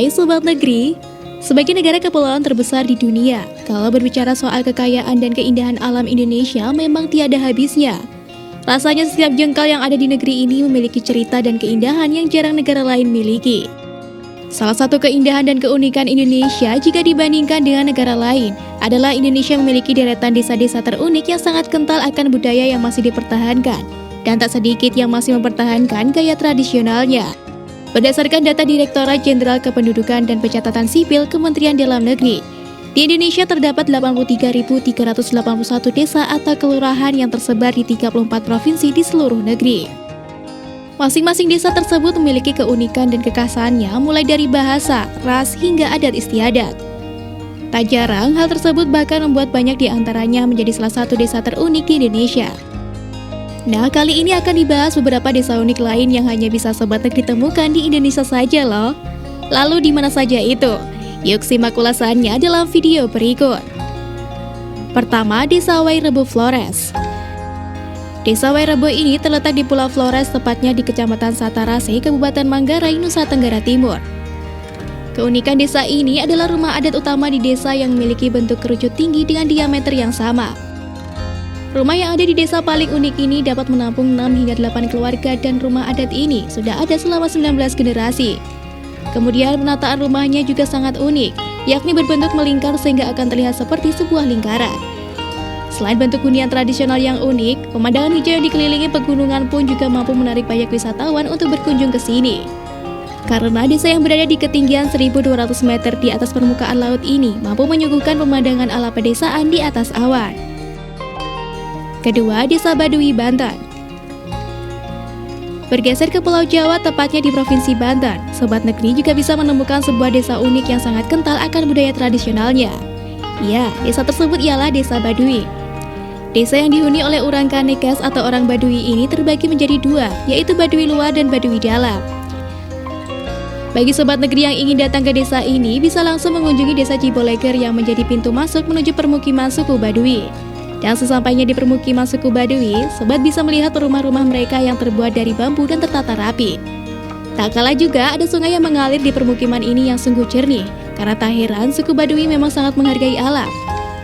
Hai Sobat Negeri, sebagai negara kepulauan terbesar di dunia, kalau berbicara soal kekayaan dan keindahan alam Indonesia memang tiada habisnya. Rasanya setiap jengkal yang ada di negeri ini memiliki cerita dan keindahan yang jarang negara lain miliki. Salah satu keindahan dan keunikan Indonesia jika dibandingkan dengan negara lain adalah Indonesia memiliki deretan desa-desa terunik yang sangat kental akan budaya yang masih dipertahankan, dan tak sedikit yang masih mempertahankan gaya tradisionalnya. Berdasarkan data Direktorat Jenderal Kependudukan dan Pencatatan Sipil Kementerian Dalam Negeri, di Indonesia terdapat 83.381 desa atau kelurahan yang tersebar di 34 provinsi di seluruh negeri. Masing-masing desa tersebut memiliki keunikan dan kekhasannya mulai dari bahasa, ras, hingga adat istiadat. Tak jarang, hal tersebut bahkan membuat banyak di antaranya menjadi salah satu desa terunik di Indonesia. Nah, kali ini akan dibahas beberapa desa unik lain yang hanya bisa Sobat Negeri temukan di Indonesia saja loh. Lalu di mana saja itu? Yuk simak ulasannya dalam video berikut. Pertama, Desa Wairebo Flores. Desa Wairebo ini terletak di Pulau Flores, tepatnya di Kecamatan Satarase, Kabupaten Manggarai, Nusa Tenggara Timur. Keunikan desa ini adalah rumah adat utama di desa yang memiliki bentuk kerucut tinggi dengan diameter yang sama. Rumah yang ada di desa paling unik ini dapat menampung 6 hingga 8 keluarga dan rumah adat ini sudah ada selama 19 generasi. Kemudian penataan rumahnya juga sangat unik, yakni berbentuk melingkar sehingga akan terlihat seperti sebuah lingkaran. Selain bentuk hunian tradisional yang unik, pemandangan hijau yang dikelilingi pegunungan pun juga mampu menarik banyak wisatawan untuk berkunjung ke sini. Karena desa yang berada di ketinggian 1.200 meter di atas permukaan laut ini mampu menyuguhkan pemandangan ala pedesaan di atas awan. Kedua, Desa Baduy, Banten. Bergeser ke Pulau Jawa, tepatnya di Provinsi Banten, Sobat Negeri juga bisa menemukan sebuah desa unik yang sangat kental akan budaya tradisionalnya. Ya, desa tersebut ialah Desa Baduy. Desa yang dihuni oleh orang Kanekes atau orang Baduy ini terbagi menjadi dua, yaitu Baduy luar dan Baduy dalam. Bagi Sobat Negeri yang ingin datang ke desa ini, bisa langsung mengunjungi Desa Ciboleger yang menjadi pintu masuk menuju permukiman suku Baduy. Dan sesampainya di permukiman suku Baduy, Sobat bisa melihat rumah-rumah mereka yang terbuat dari bambu dan tertata rapi. Tak kalah juga ada sungai yang mengalir di permukiman ini yang sungguh jernih, karena tak heran suku Baduy memang sangat menghargai alam.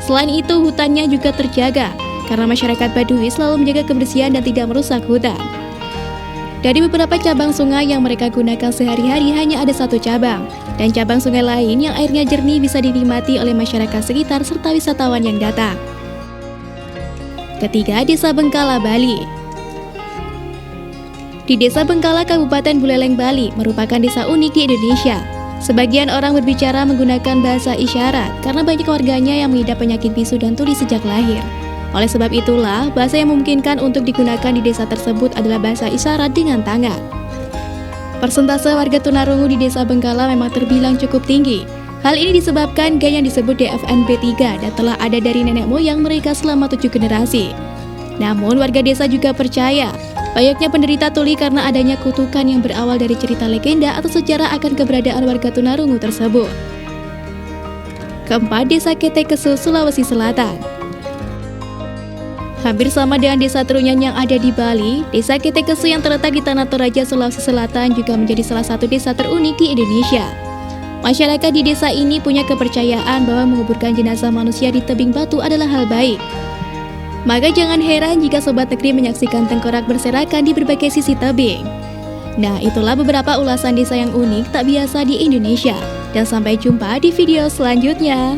Selain itu, hutannya juga terjaga, karena masyarakat Baduy selalu menjaga kebersihan dan tidak merusak hutan. Dari beberapa cabang sungai yang mereka gunakan sehari-hari hanya ada satu cabang, dan cabang sungai lain yang airnya jernih bisa dinikmati oleh masyarakat sekitar serta wisatawan yang datang. Ketiga, Desa Bengkala, Bali. Di Desa Bengkala, Kabupaten Buleleng, Bali, merupakan desa unik di Indonesia. Sebagian orang berbicara menggunakan bahasa isyarat karena banyak warganya yang mengidap penyakit bisu dan tuli sejak lahir. Oleh sebab itulah, bahasa yang memungkinkan untuk digunakan di desa tersebut adalah bahasa isyarat dengan tangan. Persentase warga tunarungu di Desa Bengkala memang terbilang cukup tinggi. Hal ini disebabkan gaya yang disebut DFNB3 dan telah ada dari nenek moyang mereka selama 7 generasi. Namun warga desa juga percaya banyaknya penderita tuli karena adanya kutukan yang berawal dari cerita legenda atau sejarah akan keberadaan warga tunarungu tersebut. Keempat, Desa Ketekesu, Sulawesi Selatan. Hampir sama dengan desa Trunyan yang ada di Bali, Desa Ketekesu yang terletak di Tanah Toraja, Sulawesi Selatan juga menjadi salah satu desa terunik di Indonesia. Masyarakat di desa ini punya kepercayaan bahwa menguburkan jenazah manusia di tebing batu adalah hal baik. Maka jangan heran jika Sobat Negeri menyaksikan tengkorak berserakan di berbagai sisi tebing. Nah, itulah beberapa ulasan desa yang unik tak biasa di Indonesia. Dan sampai jumpa di video selanjutnya.